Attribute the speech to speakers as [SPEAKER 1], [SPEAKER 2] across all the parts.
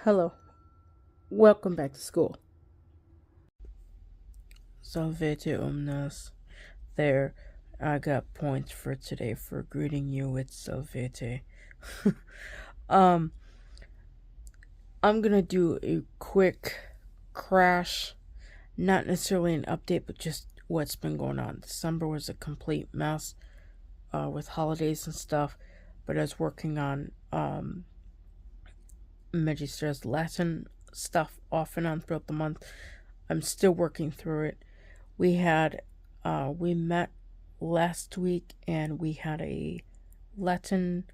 [SPEAKER 1] Hello, welcome back to school. Salvete omnes. There, I got points for today for greeting you with Salvete. um, I'm gonna do a quick crash, not necessarily an update, but just what's been going on. December was a complete mess with holidays and stuff, but I was working on Magister's Latin stuff off and on throughout the month. I'm still working through it. We met last week and we had a Latin.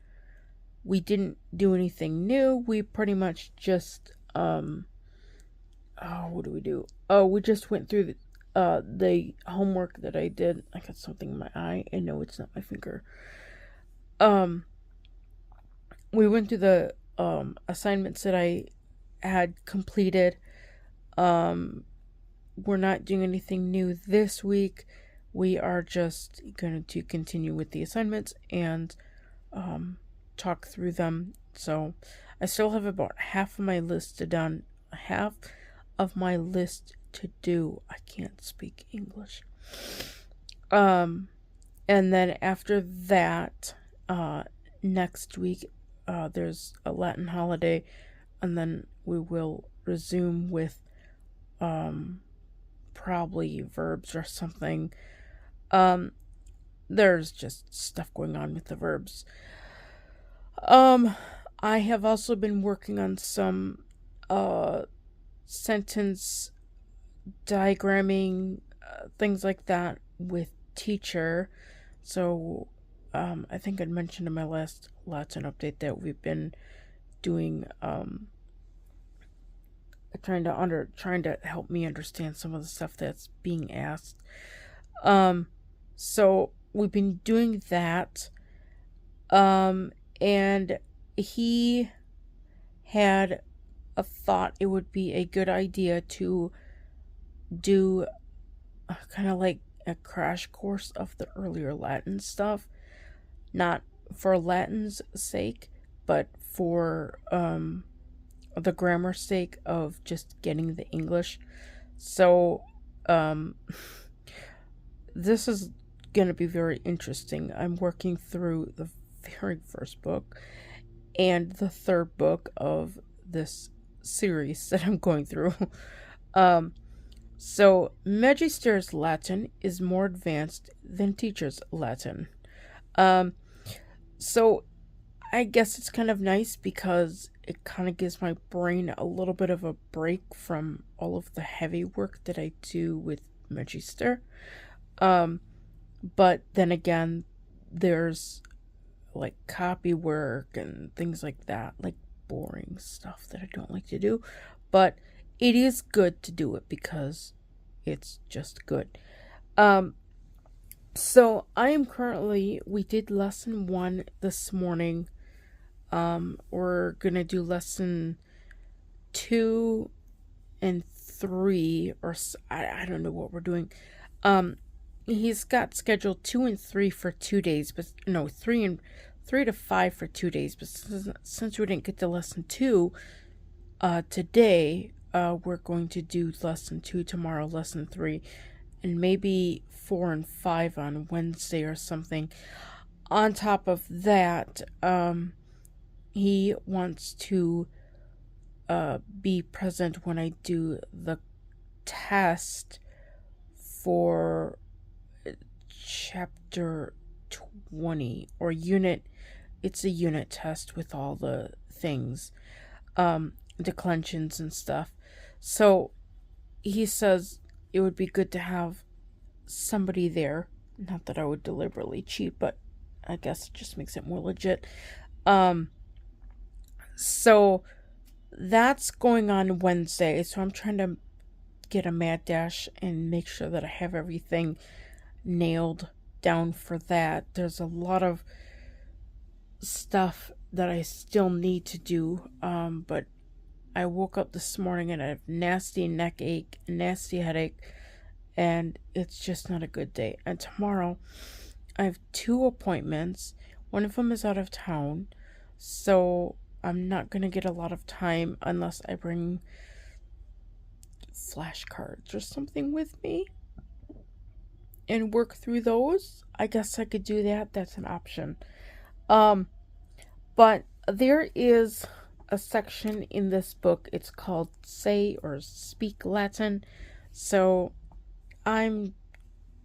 [SPEAKER 1] We didn't do anything new. We pretty much just what do we do? Oh, we just went through the homework that I did. I got something in my eye. I know it's not my finger. We went through the assignments that I had completed. We're not doing anything new this week. We are just going to continue with the assignments and talk through them. So I still have about half of my list to done. Half of my list to do. I can't speak English. And then after that, next week, there's a Latin holiday, and then we will resume with probably verbs or something. There's just stuff going on with the verbs. I have also been working on some sentence diagramming, things like that with teacher. So I think I'd mentioned in my last Latin update that we've been doing trying to help me understand some of the stuff that's being asked. So we've been doing that. And he had a thought it would be a good idea to do kind of like a crash course of the earlier Latin stuff, not for Latin's sake, but for the grammar sake of just getting the English. So this is gonna be very interesting. I'm working through the very first book and the third book of this series that I'm going through. So Magister's Latin is more advanced than Teacher's Latin. So I guess it's kind of nice because it kind of gives my brain a little bit of a break from all of the heavy work that I do with Magister. But then again, there's like copy work and things like that, like boring stuff that I don't like to do. But it is good to do it because it's just good. So I am we did lesson 1 this morning. We're gonna do lesson 2 and 3, or I don't know what we're doing. He's got scheduled 2 and 3 for 2 days, but no, 3 to 5 for 2 days. But since we didn't get to lesson 2 today, we're going to do lesson 2 tomorrow, lesson 3, and maybe 4 and 5 on Wednesday or something. On top of that, he wants to be present when I do the test for chapter 20 or unit. It's a unit test with all the things, declensions and stuff. So he says it would be good to have somebody there. Not that I would deliberately cheat, but I guess it just makes it more legit. So that's going on Wednesday. So I'm trying to get a mad dash and make sure that I have everything nailed down for that. There's a lot of stuff that I still need to do, but I woke up this morning and I have nasty neck ache, nasty headache, and it's just not a good day. And tomorrow I have 2 appointments. One of them is out of town, so I'm not going to get a lot of time unless I bring flashcards or something with me and work through those. I guess I could do that. That's an option. But there is a section in this book. It's called Say or Speak Latin. So I'm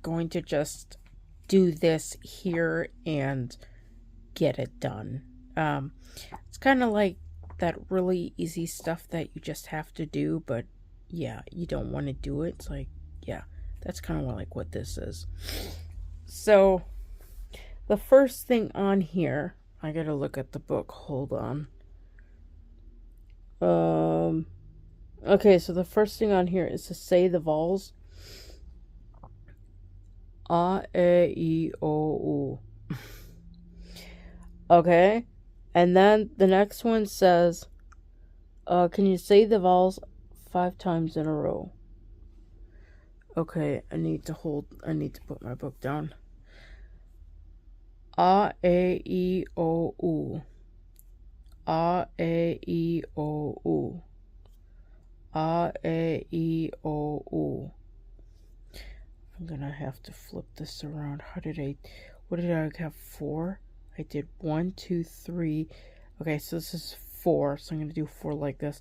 [SPEAKER 1] going to just do this here and get it done. It's kind of like that really easy stuff that you just have to do, but yeah, you don't want to do it. It's like, yeah, that's kind of like what this is. So the first thing on here, I gotta look at the book. Hold on. Okay, so the first thing on here is to say the vowels. A, E, I, O, U. Okay, and then the next one says, can you say the vowels 5 times in a row? Okay, I need to put my book down. A, E, I, O, U. A, E, I, O, U. A, E, I, O, U. I'm gonna have to flip this around. What did I have? 4? I did 1, 2, 3. Okay, so this is 4. So I'm gonna do 4 like this.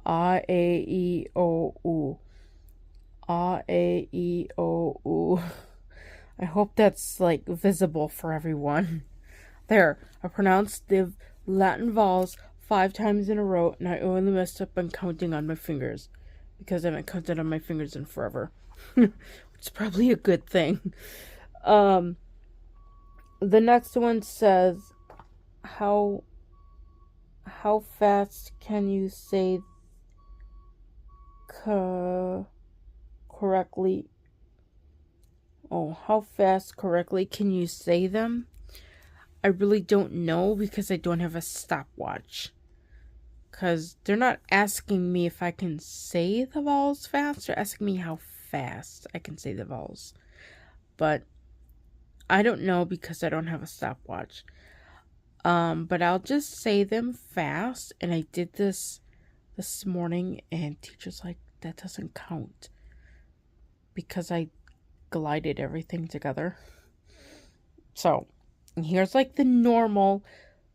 [SPEAKER 1] A, E, I, O, U. A, E, I, O, U. I hope that's like visible for everyone. There, I pronounced the Latin vowels 5 times in a row, and I only messed up on counting on my fingers because I haven't counted on my fingers in forever. It's probably a good thing. The next one says, how fast can you say correctly? Oh, how fast correctly can you say them? I really don't know because I don't have a stopwatch. Because they're not asking me if I can say the vowels fast. They're asking me how fast I can say the vowels. But I don't know because I don't have a stopwatch. But I'll just say them fast. And I did this morning and teacher's like, that doesn't count. Because I glided everything together. So, here's like the normal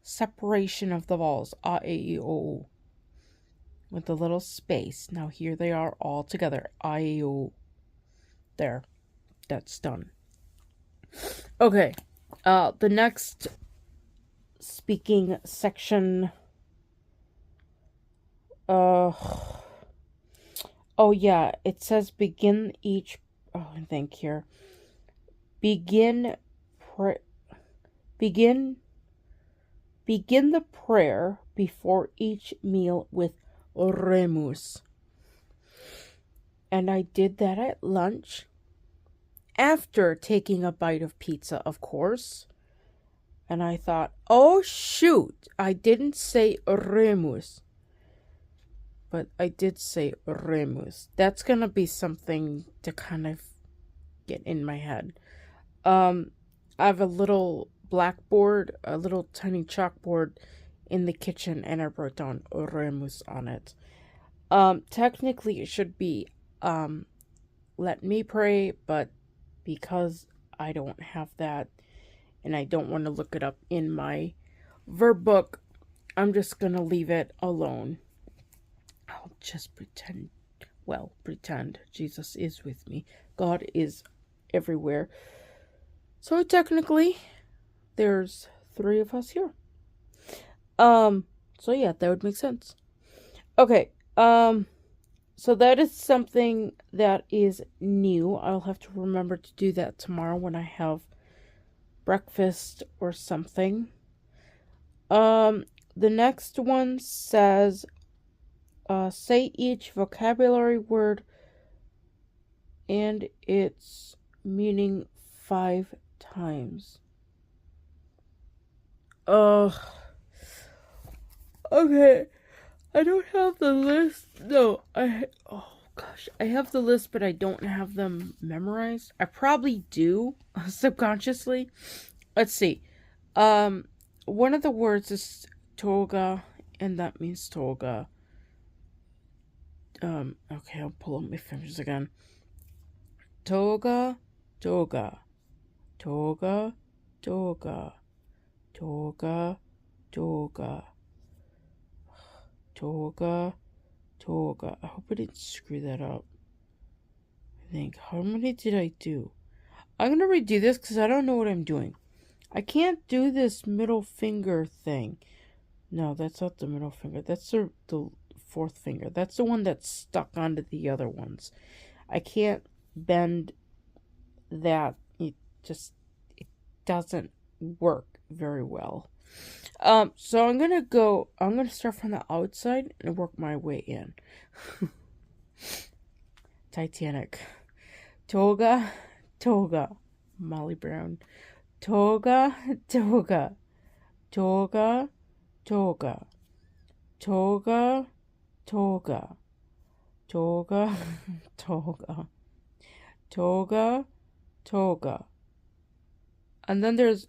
[SPEAKER 1] separation of the vowels. A, E, I, O, U. With a little space. Now here they are all together. A, E, I, O, U. There. That's done. Okay. The next speaking section. Oh yeah, it says begin each. Oh, I think here. Begin the prayer before each meal with Oremus. And I did that at lunch. After taking a bite of pizza, of course. And I thought, oh shoot, I didn't say Oremus. But I did say Oremus. That's gonna be something to kind of get in my head. I have a little blackboard, a little tiny chalkboard in the kitchen, and I wrote down Oremus on it. Technically it should be, let me pray, but because I don't have that, and I don't want to look it up in my verb book, I'm just gonna leave it alone. I'll just pretend Jesus is with me. God is everywhere. So technically, there's 3 of us here. So yeah, that would make sense. Okay, so that is something that is new. I'll have to remember to do that tomorrow when I have breakfast or something. The next one says, say each vocabulary word and its meaning 5 times. Okay. I don't have the list. No, I have the list, but I don't have them memorized. I probably do subconsciously. Let's see. One of the words is toga, and that means toga. Okay, I'll pull up my fingers again. Toga, toga, toga, toga, toga, toga, toga, toga. I hope I didn't screw that up. I think, how many did I do? I'm gonna redo this because I don't know what I'm doing. I can't do this middle finger thing. No, that's not the middle finger. That's the fourth finger. That's the one that's stuck onto the other ones. I can't bend that. It doesn't work very well. So I'm gonna start from the outside and work my way in. Titanic. Toga, toga. Molly Brown. Toga, toga. Toga, toga. Toga, toga. Toga, toga. Toga, toga. And then there's,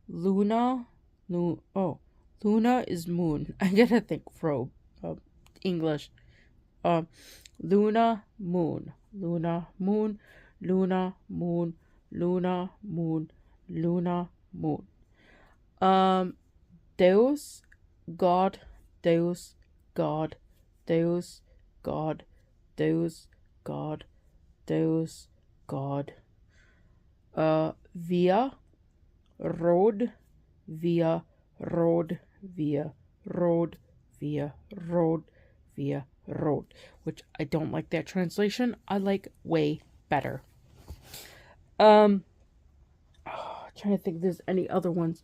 [SPEAKER 1] Luna. Luna is moon. I gotta think for English. Luna, moon. Luna, moon. Luna, moon. Luna, moon. Luna, moon. Deus, God. Deus, God. Deus, God. Deus, God. Deus, God. Via, road, via, road, via, road, via, road, via, road. Which I don't like that translation. I like way better. Trying to think if there's any other ones.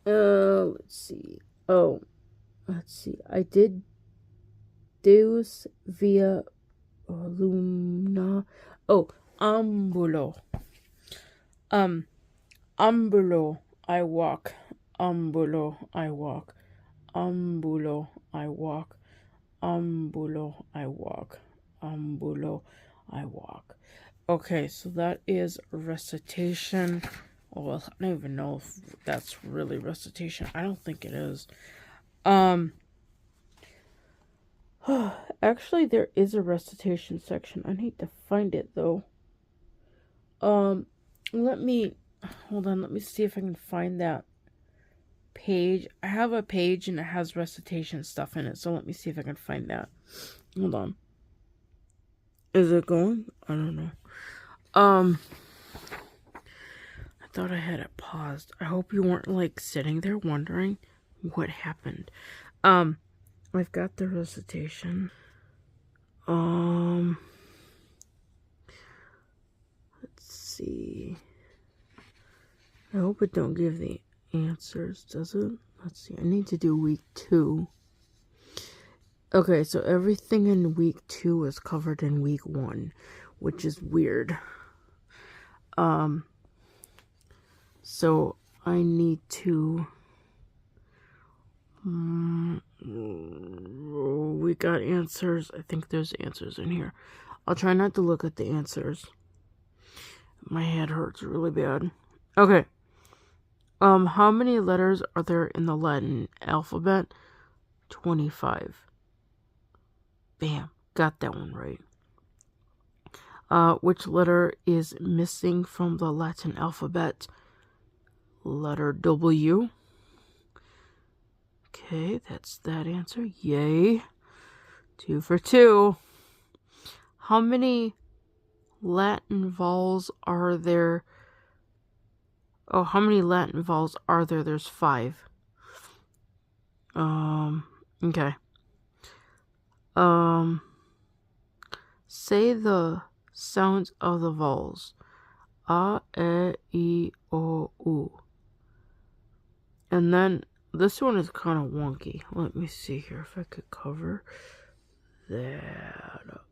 [SPEAKER 1] Let's see. I did Deus via Luna. Ambulo. Ambulo, I walk. Ambulo, I walk. Ambulo, I walk. Ambulo, I walk. Ambulo, I walk. Okay, so that is recitation. Well, I don't even know if that's really recitation. I don't think it is. Actually, there is a recitation section. I need to find it, though. Let me see if I can find that page. I have a page and it has recitation stuff in it, so let me see if I can find that. Hold on. Is it going? I don't know. I thought I had it paused. I hope you weren't, like, sitting there wondering what happened. I've got the recitation. Let's see. I hope it don't give the answers, does it? Let's see. I need to do week 2. Okay, so everything in week 2 was covered in week 1, which is weird. So I need to... we got answers. I think there's answers in here. I'll try not to look at the answers. My head hurts really bad. Okay. How many letters are there in the Latin alphabet? 25. Bam. Got that one right. Which letter is missing from the Latin alphabet? Letter W. Okay, that's that answer. Yay. 2 for 2. How many Latin vowels are there? Oh, how many Latin vowels are there? There's 5. Okay. Say the sounds of the vowels. A, E, I, O, U. And then this one is kind of wonky. Let me see here if I could cover that up.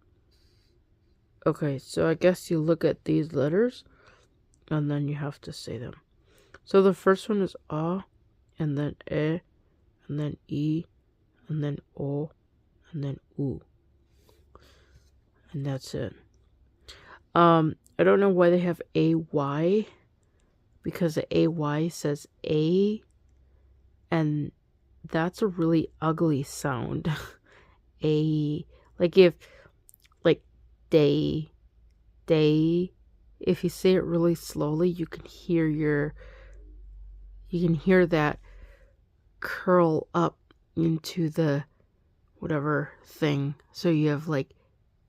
[SPEAKER 1] Okay, so I guess you look at these letters and then you have to say them. So the first one is A, and then E, and then I, and then O, and then U. And that's it. I don't know why they have AY, because the AY says A, and that's a really ugly sound. Like if, like, day, if you say it really slowly, you can hear that curl up into the whatever thing. So you have like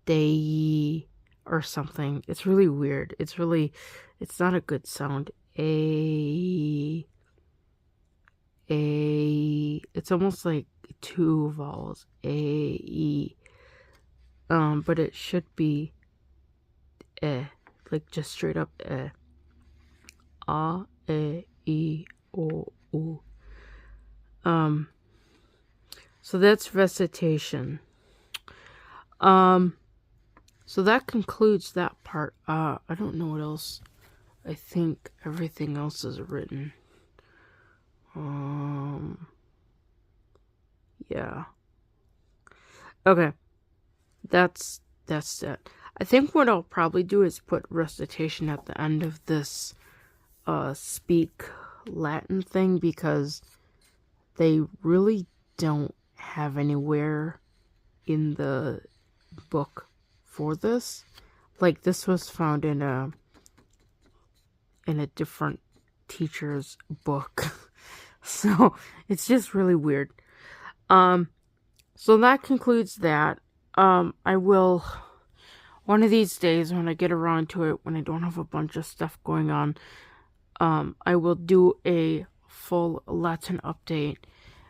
[SPEAKER 1] day or something. It's really weird. It's not a good sound. It's almost like two vowels. But it should be like just straight up a, e, o, u. So that's recitation. So that concludes that part. I don't know what else. I think everything else is written. Yeah. Okay. That's it. I think what I'll probably do is put recitation at the end of this speak Latin thing, because they really don't have anywhere in the book for this. Like, this was found in a different teacher's book. So it's just really weird. So that concludes that. I will, one of these days when I get around to it, when I don't have a bunch of stuff going on, I will do a full Latin update,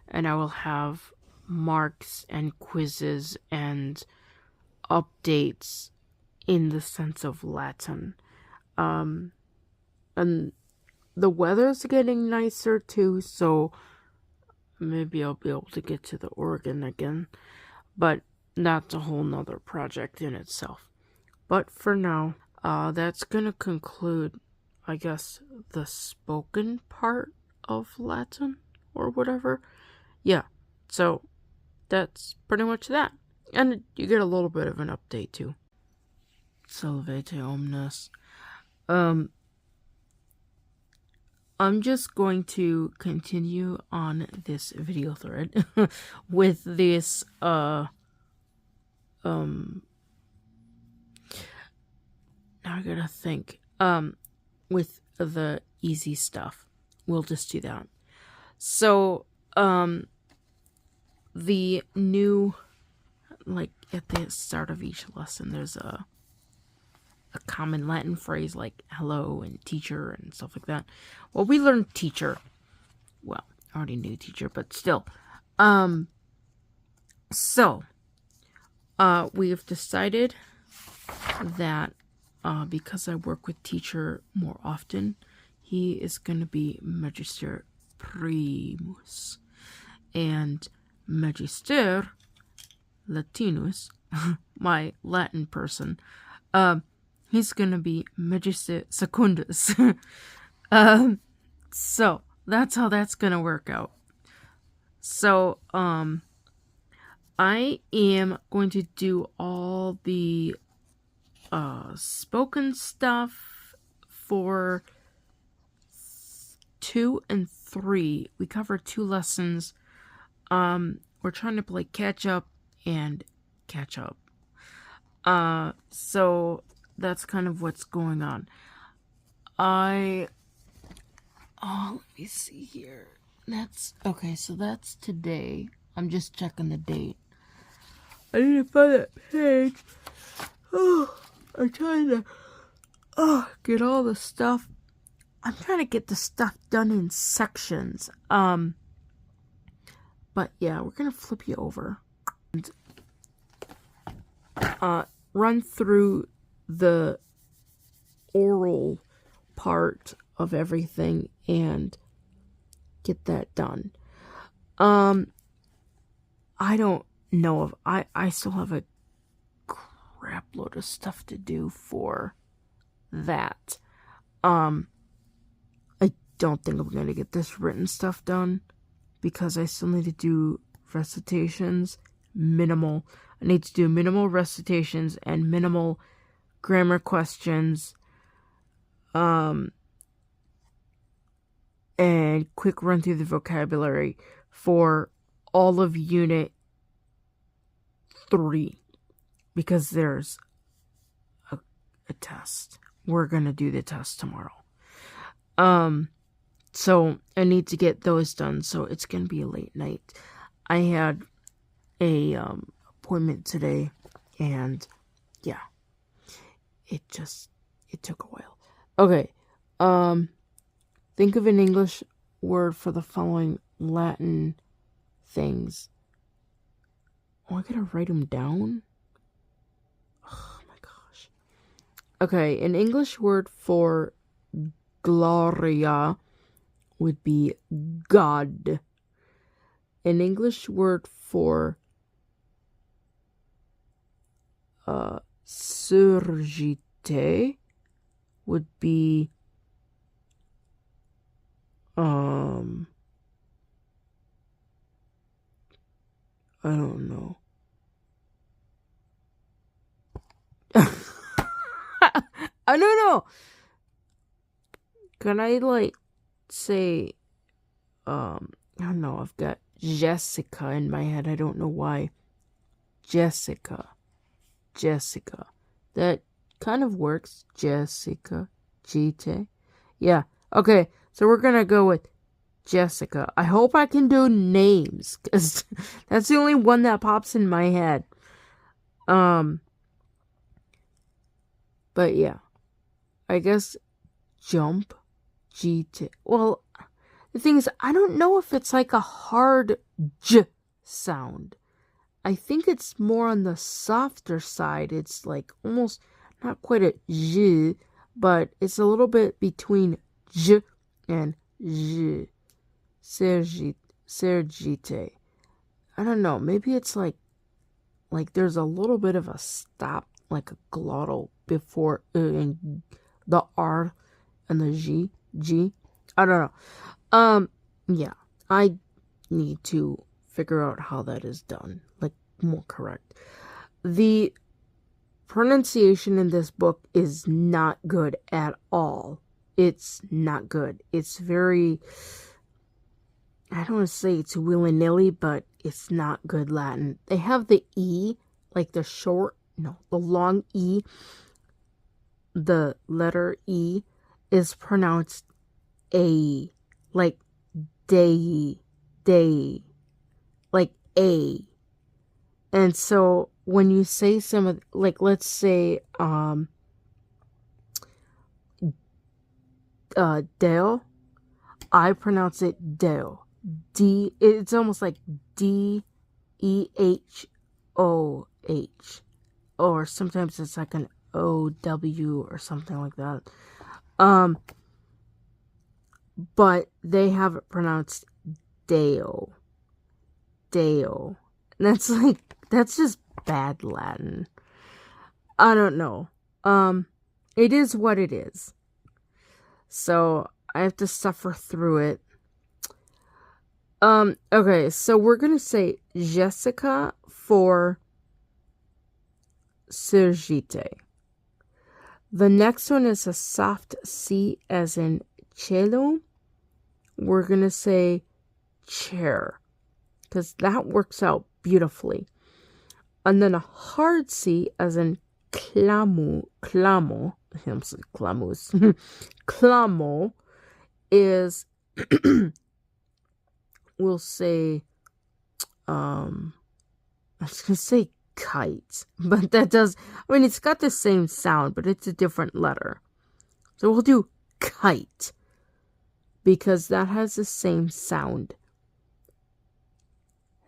[SPEAKER 1] and I will have marks and quizzes and updates in the sense of Latin. And the weather's getting nicer too, so maybe I'll be able to get to the Oregon again. But that's a whole nother project in itself. But for now, that's gonna conclude, I guess, the spoken part of Latin or whatever. Yeah, so that's pretty much that. And you get a little bit of an update too. Salvete omnes. I'm just going to continue on this video thread with this, now I gotta think, with the easy stuff. We'll just do that. So, the new, like, at the start of each lesson, there's a common Latin phrase like hello and teacher and stuff like that. Well, we learned teacher. Well, I already knew teacher, but still. So, we have decided that, because I work with teacher more often, he is going to be Magister Primus. And Magister Latinus, my Latin person, he's gonna be Magister Secundus. So that's how that's gonna work out. So, I am going to do all the spoken stuff for 2 and 3. We covered 2 lessons. We're trying to play catch up and catch up. So that's kind of what's going on. Let me see here. Okay, so that's today. I'm just checking the date. I need to find that page. I'm trying to get all the stuff. I'm trying to get the stuff done in sections. But yeah, we're gonna flip you over and run through the oral part of everything and get that done. I don't know if I still have a crap load of stuff to do for that. I don't think I'm gonna get this written stuff done because I still need to do recitations, minimal. I need to do minimal recitations and minimal grammar questions, and quick run through the vocabulary for all of Unit 3 because there's a test. We're going to do the test tomorrow. So I need to get those done, so it's going to be a late night. I had a appointment today, and yeah, it took a while. Okay, think of an English word for the following Latin things. Oh, I gotta write them down? Oh my gosh. Okay, an English word for Gloria would be God. An English word for surgite would be I don't know. I don't know. Can I say I don't know, I've got Jessica in my head. I don't know why. Jessica. That kind of works. Jessica. Gite. Yeah. Okay. So we're gonna go with Jessica. I hope I can do names, because that's the only one that pops in my head. But yeah. I guess jump. Gite. Well, the thing is, I don't know if it's like a hard J sound. I think it's more on the softer side. It's like almost not quite a J, but it's a little bit between J and J. Sergite. I don't know. Maybe it's like there's a little bit of a stop, like a glottal before the R and the G. I don't know. Yeah. I need to figure out how that is done, like more correct. The pronunciation in this book is not good at all. It's not good. It's very, I don't want to say it's willy-nilly, but it's not good Latin. They have the E, like the long E. The letter E is pronounced A, like day, like A. And so when you say some of, like, let's say, Dale, I pronounce it Dale. It's almost like DEHOH. Or sometimes it's like an OW or something like that. But they have it pronounced Dale. And that's just bad Latin. I don't know. It is what it is. So I have to suffer through it. Okay, so we're gonna say Jessica for Sergite. The next one is a soft C as in cello. We're gonna say chair, because that works out beautifully. And then a hard C as in clamo, clamo is, we'll say, I was gonna say kite, but that does, it's got the same sound, but it's a different letter. So we'll do kite, because that has the same sound.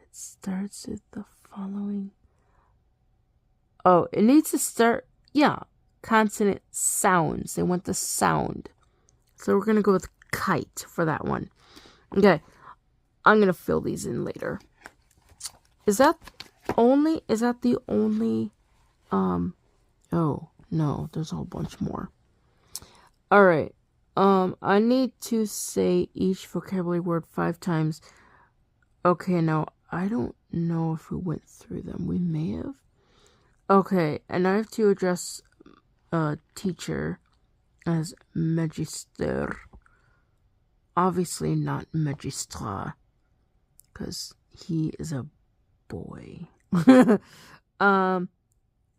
[SPEAKER 1] It starts with the following. Oh, it needs to start, consonant sounds. They want the sound. So we're going to go with kite for that one. Okay, I'm going to fill these in later. Is that the only, oh, no, there's a whole bunch more. All right. I need to say each vocabulary word 5 times. Okay, now, I don't know if we went through them. We may have. Okay, and I have to address teacher as magister. Obviously not magistra, because he is a boy. And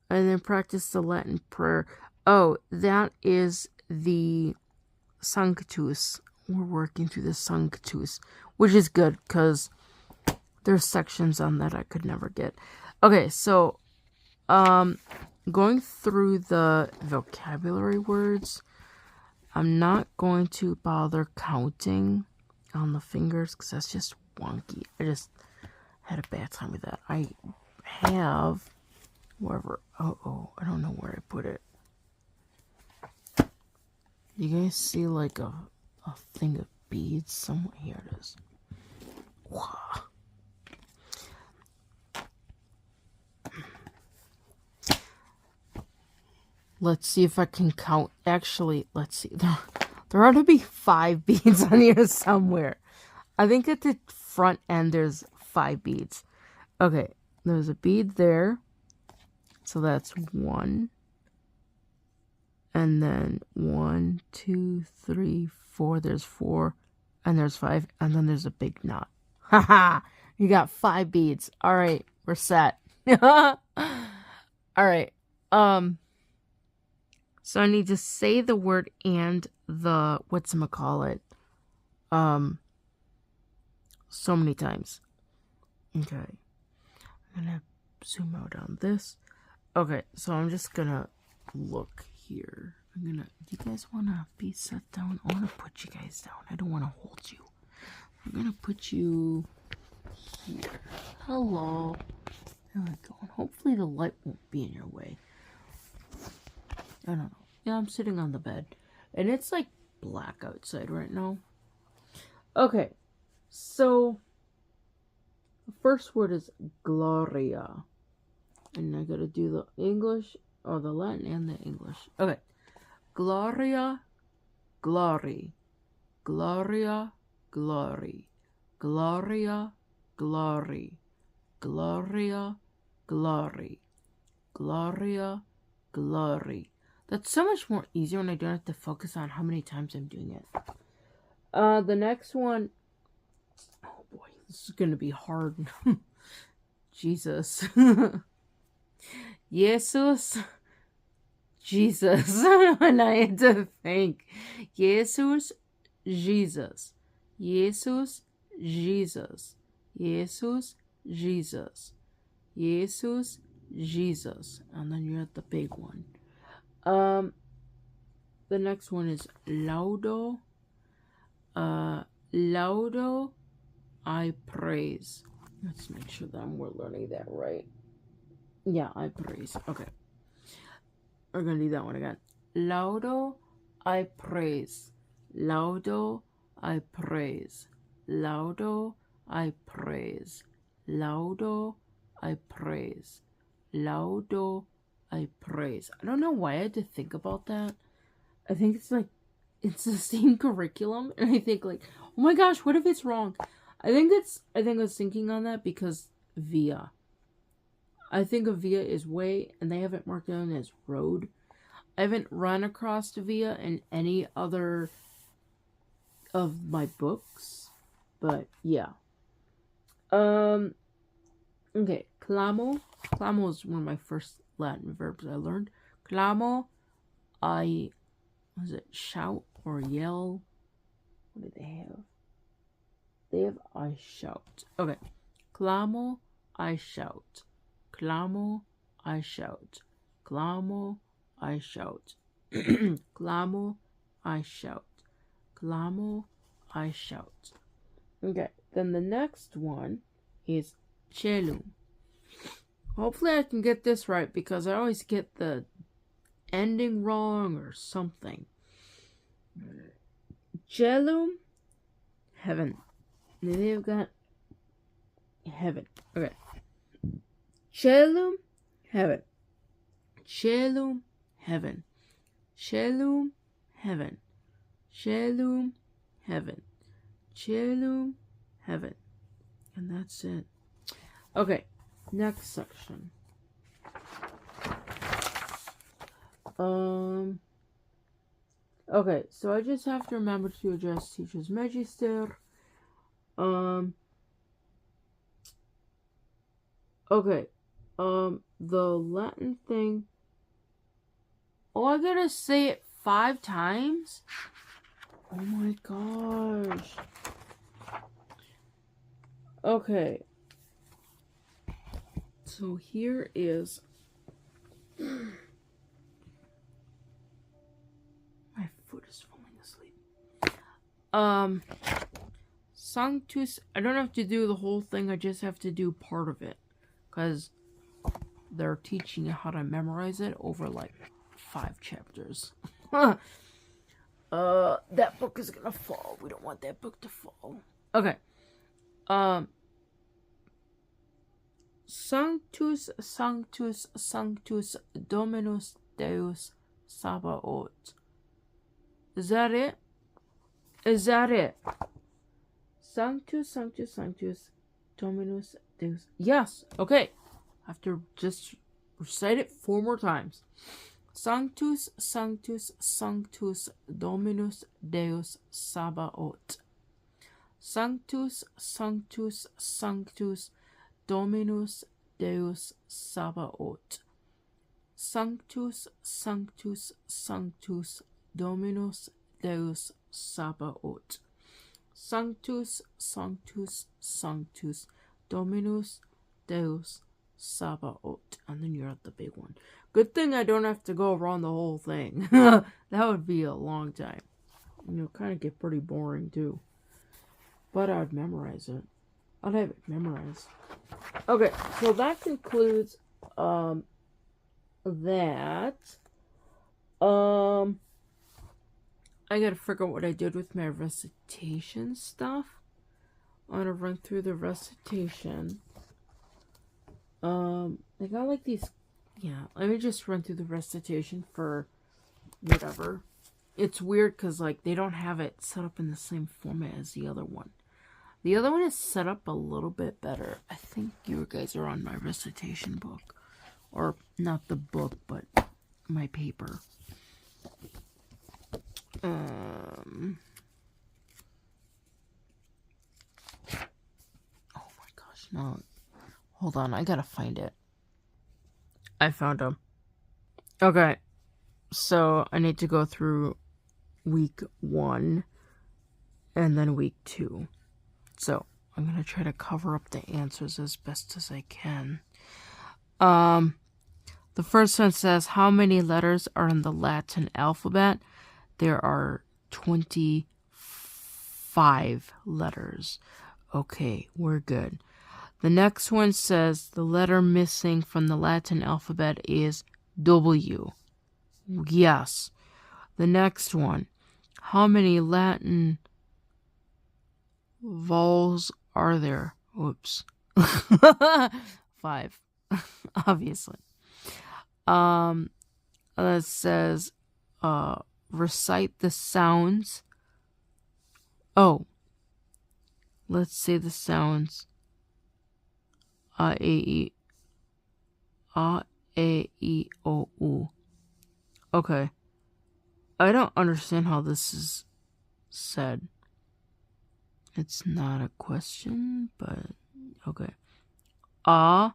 [SPEAKER 1] then practice the Latin prayer. Oh, that is the Sanctus. We're working through the Sanctus, which is good because there's sections on that I could never get. Okay, so going through the vocabulary words, I'm not going to bother counting on the fingers because that's just wonky. I just had a bad time with that. I have wherever. Oh, I don't know where I put it. You guys see like a thing of beads somewhere? Here it is. Wow. Let's see if I can count. Actually, let's see. There ought to be 5 beads on here somewhere. I think at the front end there's 5 beads. Okay, there's a bead there. So that's 1. And then 1, 2, 3, 4. There's 4. And there's 5. And then there's a big knot. Haha! You got 5 beads. Alright, we're set. Alright. So I need to say the word and the whatchamacallit so many times. Okay. I'm gonna zoom out on this. Okay, so I'm just gonna look here. Do you guys wanna be set down? I wanna put you guys down. I don't wanna hold you. I'm gonna put you here. Hello. There we go. And hopefully the light won't be in your way. I don't know. Yeah, I'm sitting on the bed. And it's like black outside right now. Okay. So, the first word is Gloria. And I gotta do the English, or the Latin and the English. Okay. Gloria, glory. Gloria, glory. Gloria, glory. Gloria, glory. Gloria, glory. That's so much more easier when I don't have to focus on how many times I'm doing it. The next one, oh boy, this is gonna be hard. Jesus. Jesus. Jesus. And I had to think. Jesus, Jesus. Jesus, Jesus. Jesus, Jesus. Jesus, Jesus. And then you're at the big one. The next one is laudo. Laudo, I praise. Let's make sure that we're learning that right. Yeah, I praise. Okay. We're gonna do that one again. Laudo, I praise. Laudo, I praise. Laudo, I praise. Laudo, I praise. Laudo, I praise. I don't know why I had to think about that. I think it's like, it's the same curriculum. And I think like, oh my gosh, what if it's wrong? I think I was thinking on that because via. I think of via is way, and they have it marked down as road. I haven't run across via in any other of my books. But yeah. Okay, clamo. Clamo is one of my first Latin verbs I learned. Clamo, was it shout or yell? What do they have? They have I shout. Okay. Clamo, I shout. Clamo, I shout. Clamo, I shout. Clamo, I shout. Clamo, I shout. Okay, then the next one is celum. Hopefully I can get this right because I always get the ending wrong or something. Celum, heaven. They've got heaven. Okay. Celum, heaven. Celum, heaven. Celum, heaven. Celum, heaven. Celum, heaven. And that's it. Okay, next section. Okay, so I just have to remember to address teachers Magister. Okay. The Latin thing. Oh, I gotta say it 5 times? Oh my gosh. Okay. So here is... My foot is falling asleep. Sanctus... I don't have to do the whole thing, I just have to do part of it. Because they're teaching you how to memorize it over like 5 chapters. That book is gonna fall. We don't want that book to fall. Okay. Sanctus, Sanctus, Sanctus, Dominus Deus Sabaoth. Is that it? Is that it? Sanctus, Sanctus, Sanctus, Dominus Deus. Yes. Okay. I have to just recite it 4 more times. Sanctus, Sanctus, Sanctus, Dominus Deus Sabaoth. Sanctus, Sanctus, Sanctus, Dominus Deus Sabaoth. Sanctus, Sanctus, Sanctus, Dominus Deus Sabaoth. Sanctus, Sanctus, Sanctus, Dominus Deus Sabaoth. And then you're at the big one. Good thing I don't have to go around the whole thing. That would be a long time. Kind of get pretty boring too. But I'd memorize it. I'd have it memorized. Okay, so that concludes that. I gotta figure out what I did with my recitation stuff. I'm gonna run through the recitation. I got like these. Yeah, let me just run through the recitation for whatever. It's weird because like they don't have it set up in the same format as the other one. The other one is set up a little bit better. I think you guys are on my recitation book. Or not the book, but my paper. Oh my gosh, no. Hold on, I gotta find it. I found them. Okay, so I need to go through week 1 and then week 2. So I'm gonna try to cover up the answers as best as I can. The first one says, how many letters are in the Latin alphabet? There are 25 letters. Okay, we're good. The next one says the letter missing from the Latin alphabet is W. Yes. The next one, how many Latin vowels are there? Oops. 5. Obviously. It says, recite the sounds. Oh. Let's say the sounds. A, E, A, E, O, U. Okay. I don't understand how this is said. It's not a question, but okay. A,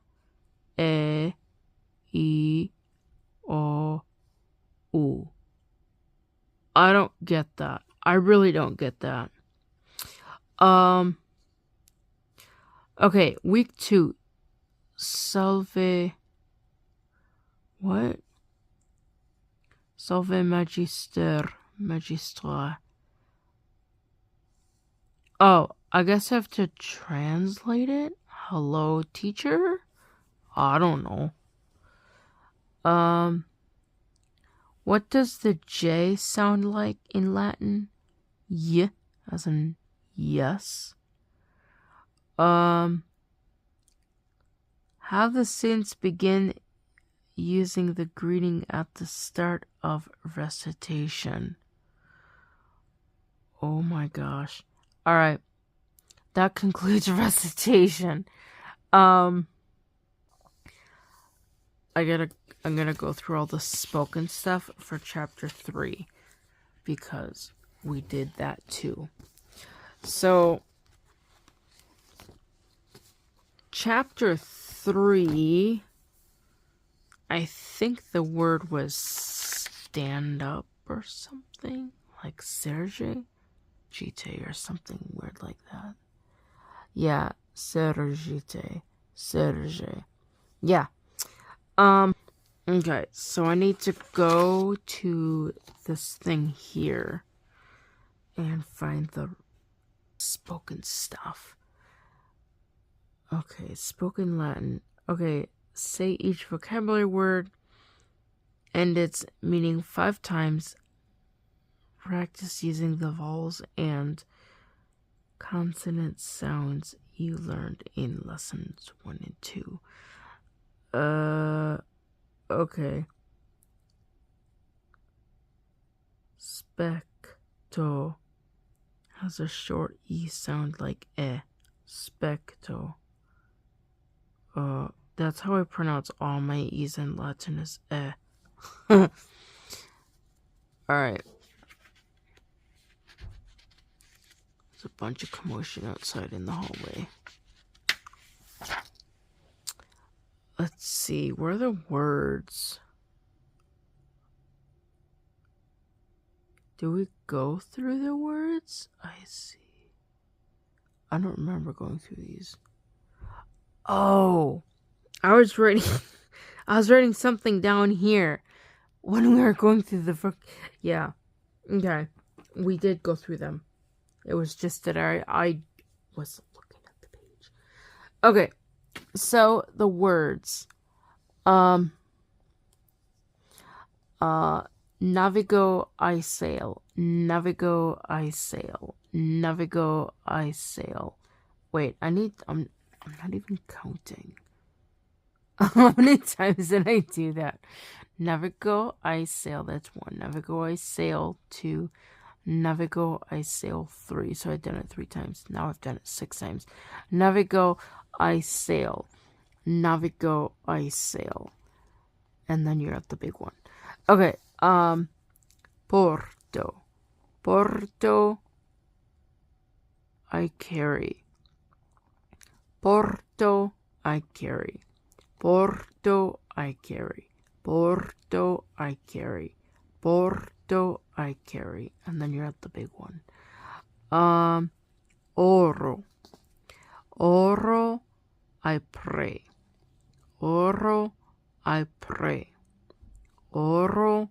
[SPEAKER 1] E, O, U. I don't get that. I really don't get that. Okay, week 2. Salve. What? Salve magister. Magistra. Oh, I guess I have to translate it? Hello, teacher? I don't know. What does the J sound like in Latin? Y, as in yes. Have the students begin using the greeting at the start of recitation. Oh my gosh. Alright. That concludes recitation. I'm gonna go through all the spoken stuff for chapter 3 because we did that too. So chapter 3, I think the word was stand up or something. Like Serge? Gite or something weird like that. Yeah, Sergite. Serge. Yeah. Okay, so I need to go to this thing here and find the spoken stuff. Okay, spoken Latin. Okay, say each vocabulary word and its meaning 5 times. Practice using the vowels and consonant sounds you learned in lessons 1 and 2. Okay. Specto has a short E sound like eh. Specto. That's how I pronounce all my E's in Latin is eh. Alright. There's a bunch of commotion outside in the hallway. Let's see, where are the words? Do we go through the words? I see. I don't remember going through these. Oh, I was writing something down here when we were going through the yeah. Okay, we did go through them. It was just that I wasn't looking at the page. Okay, so the words. Navigo, I sail. Navigo, I sail. Navigo, I sail. Wait, I'm not even counting. How many times did I do that? Navigo, I sail. That's 1. Navigo, I sail. 2. Navigo, I sail. 3. So I've done it 3 times. Now I've done it 6 times. Navigo, I sail. Navigo, I sail. And then you're at the big one. Okay. Porto. Porto, I carry. Porto, I carry. Porto, I carry. Porto, I carry. Porto, I carry. And then you're at the big one. Oro. Oro, I pray. Oro, I pray. Oro,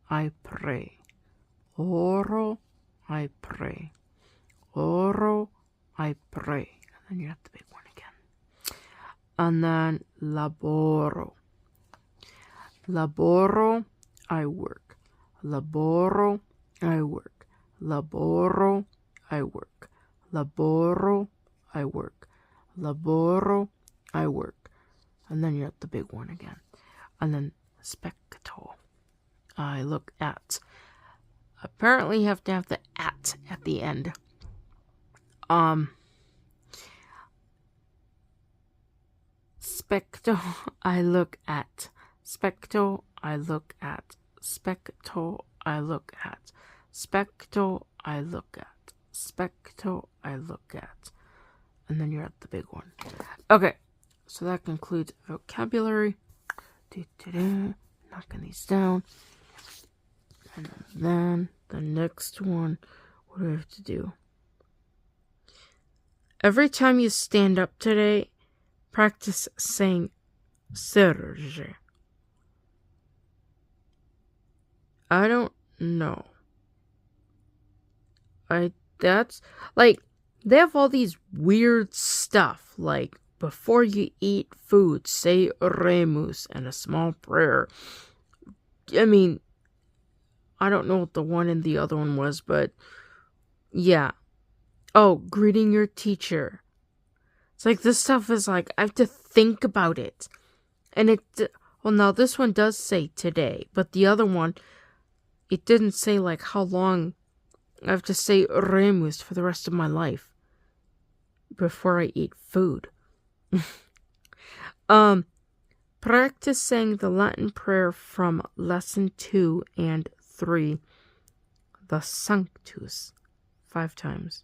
[SPEAKER 1] I pray. Oro, I pray. Oro, I pray. And then you're at the big one again. And then laboro. Laboro, I work. Laboro, I work. Laboro, I work. Laboro, I work. Laboro, I work. And then you're at the big one again. And then spectato, I look at. Apparently you have to have the at the end. Specto, I look at. Specto, I look at. Specto, I look at. Specto, I look at. Specto, I look at. And then you're at the big one. Okay, so that concludes vocabulary. Knocking these down. And then the next one, what do I have to do? Every time you stand up today, practice saying Serge. I don't know. That's like, they have all these weird stuff, like before you eat food, say Oremus and a small prayer. I mean, I don't know what the one and the other one was, but yeah. Oh, greeting your teacher. It's like, this stuff is like, I have to think about it. And well, now this one does say today, but the other one, it didn't say like how long I have to say Oremus for the rest of my life before I eat food. Practice saying the Latin prayer from lesson 2 and 3, the Sanctus, 5 times.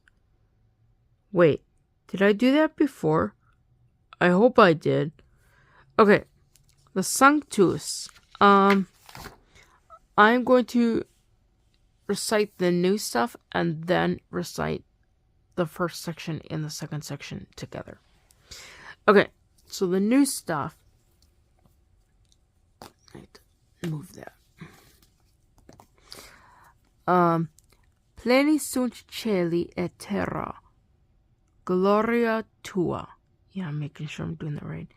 [SPEAKER 1] Wait, did I do that before? I hope I did. Okay, the Sanctus. I'm going to recite the new stuff and then recite the first section and the second section together. Okay, so the new stuff. Right, move that. Pleni sunt celi et terra, gloria tua. Yeah, I'm making sure I'm doing that right.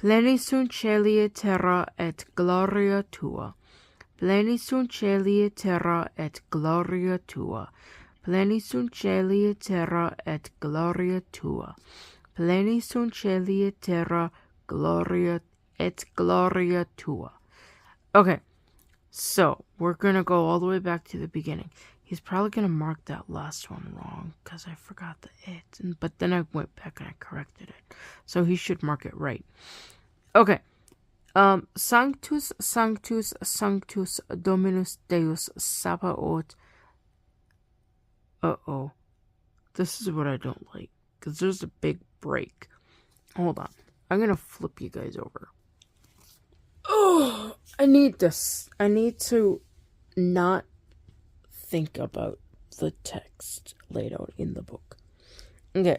[SPEAKER 1] Pleni sunt celi et terra et gloria tua. Pleni sunt celi et terra et gloria tua. Pleni sunt celi et terra et gloria tua. Pleni sunt celi et terra gloria tua. Okay, so we're gonna go all the way back to the beginning. He's probably gonna mark that last one wrong because I forgot the it, but then I went back and I corrected it, so he should mark it right. Okay. Sanctus, Sanctus, Sanctus, Dominus Deus Sabaoth. This is what I don't like, because there's a big break. Hold on. I'm going to flip you guys over. Oh, I need this. I need to not think about the text laid out in the book. Okay.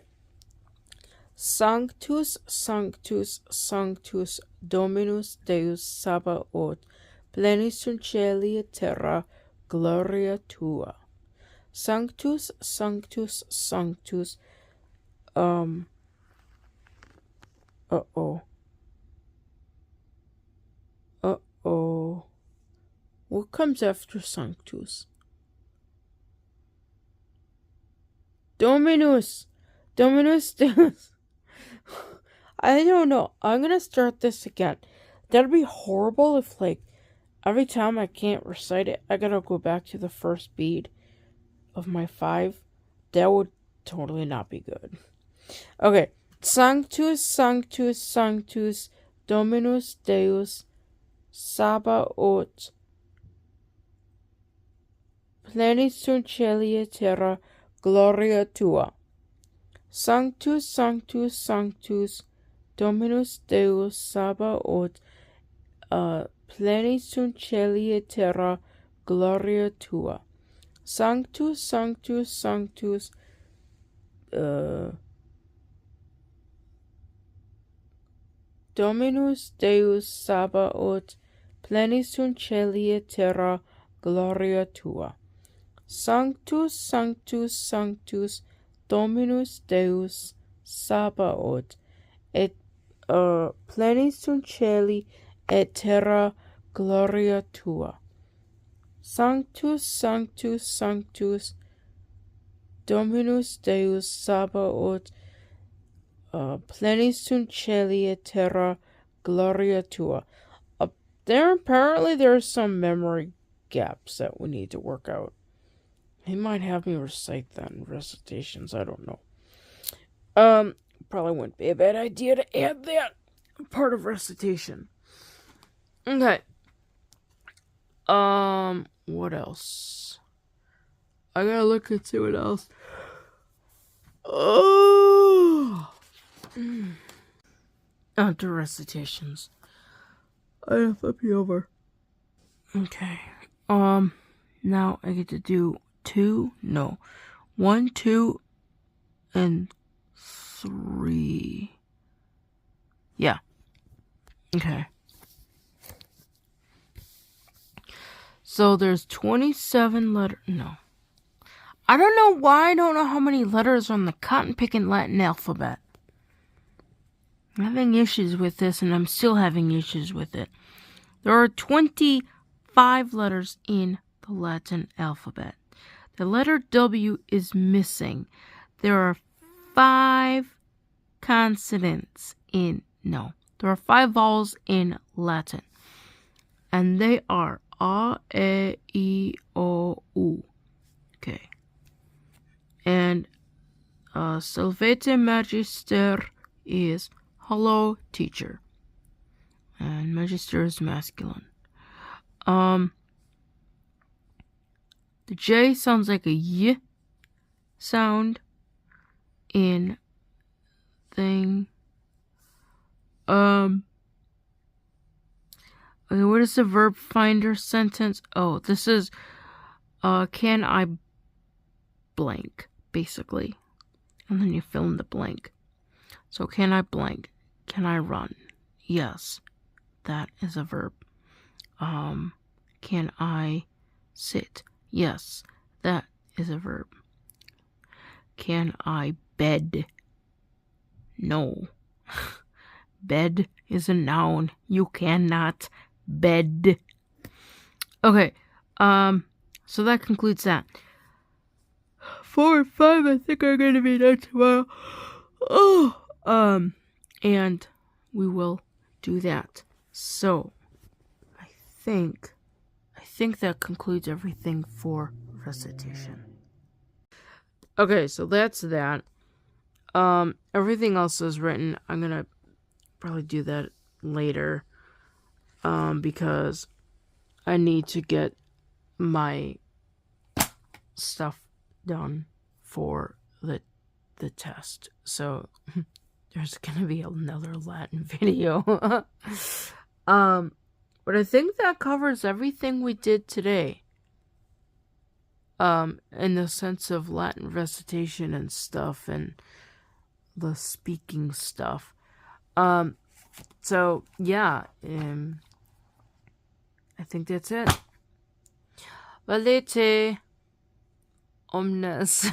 [SPEAKER 1] Sanctus, Sanctus, Sanctus, Dominus Deus Sabaoth, pleni sunt celi et terra, gloria tua. Sanctus, Sanctus, Sanctus, What comes after Sanctus? Dominus Deus. I don't know. I'm gonna start this again. That'd be horrible if, like, every time I can't recite it, I gotta go back to the first beat of my 5. That would totally not be good. Okay. Sanctus, Sanctus, Sanctus, Dominus Deus, Sabaoth, pleni sunt celi et terra, gloria tua. Sanctus, Sanctus, Sanctus, Dominus Deus Sabaoth, pleni sunt celi et terra, gloria tua. Sanctus, Sanctus, Sanctus, Dominus Deus Sabaoth, pleni sunt celi et terra, gloria tua. Sanctus, Sanctus, Sanctus, Dominus Deus Sabaoth, et pleni sunt celi et terra, gloria tua. Sanctus, Sanctus, Sanctus, Dominus Deus Sabaoth, pleni sunt celi et terra, gloria tua. Apparently there's some memory gaps that we need to work out. He might have me recite that in recitations, I don't know. Probably wouldn't be a bad idea to add that part of recitation. Okay. What else? I gotta look and see what else. Onto recitations. I have to flip you over. Okay. Now I get to do 1, 2, and 3. Yeah. Okay. So there's 27 letters. No. I don't know why I don't know how many letters are on the cotton-picking Latin alphabet. I'm having issues with this, and I'm still having issues with it. There are 25 letters in the Latin alphabet. The letter W is missing. There are 5 consonants in... No. There are 5 vowels in Latin. And they are A, E, I, O, U. Okay. And Salvete Magister is hello, teacher. And Magister is masculine. The J sounds like a Y sound in thing. Okay, what is the verb finder sentence? Oh, this is, can I blank, basically. And then you fill in the blank. So, can I blank? Can I run? Yes, that is a verb. Can I sit? Yes, that is a verb. Can I bed? No. Bed is a noun. You cannot bed. Okay, so that concludes that. 4 and 5, I think, are going to be done tomorrow. And we will do that. So, I think that concludes everything for recitation. Okay, so that's that. Everything else is written. I'm gonna probably do that later. Because I need to get my stuff done for the test. So there's gonna be another Latin video. But I think that covers everything we did today. In the sense of Latin recitation and stuff, and the speaking stuff. So yeah, I think that's it. Valete omnes.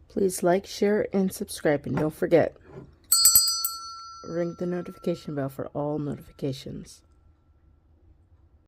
[SPEAKER 1] Please like, share, and subscribe, and don't forget, ring the notification bell for all notifications.